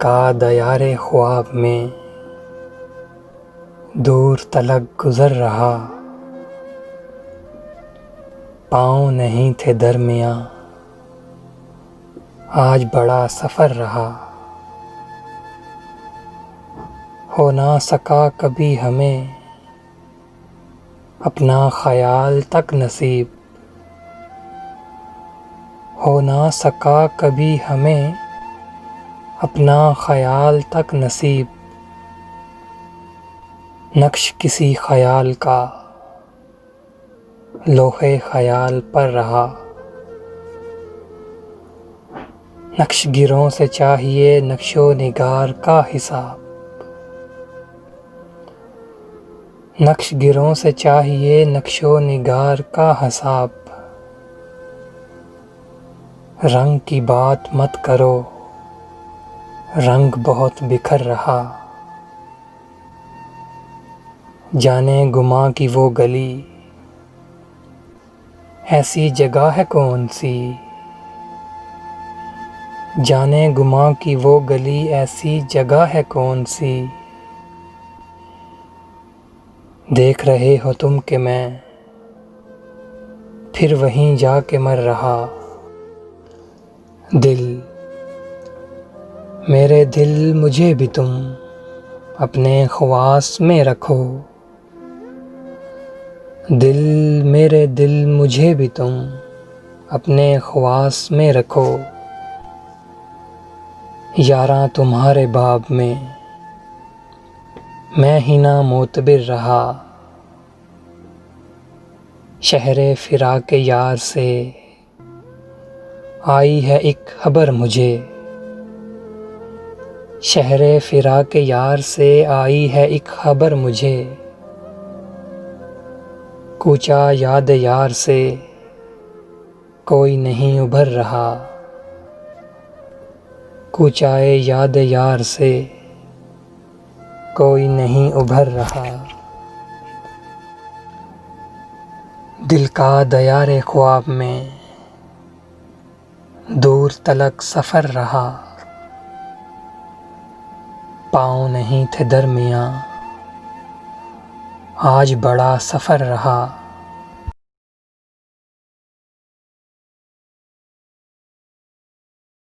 का दयारे ख्वाब में दूर तलक गुज़र रहा, पाँव नहीं थे दरमियाँ आज बड़ा सफ़र रहा। हो ना सका कभी हमें अपना ख़याल तक नसीब, हो ना सका कभी हमें अपना ख़याल तक नसीब। नक्श किसी ख़याल का लोहे ख़याल पर रहा, नक्शगिरों से चाहिए नक्शो निगार का हिसाब। नक्शगिरों से चाहिए नक्शो निगार का हिसाब। रंग की बात मत करो, रंग बहुत बिखर रहा, जाने गुमा की वो गली ऐसी जगह है कौन सी, जाने गुमा की वो गली ऐसी जगह है कौन सी। देख रहे हो तुम कि मैं फिर वहीं जाके मर रहा। दिल मेरे दिल मुझे भी तुम अपने ख्वास में रखो, दिल मेरे दिल मुझे भी तुम अपने ख्वास में रखो। यारा तुम्हारे बाब में मैं ही ना मोतबिर रहा, शहरे फिराके यार से आई है एक खबर मुझे, शहरे फिराके यार से आई है एक खबर मुझे। कूचा याद यार से कोई नहीं उभर रहा, कूचाए याद यार से कोई नहीं उभर रहा। दिल का दयारे ख्वाब में दूर तलक सफ़र रहा, पाँव नहीं थे दरमियाँ आज बड़ा सफ़र रहा।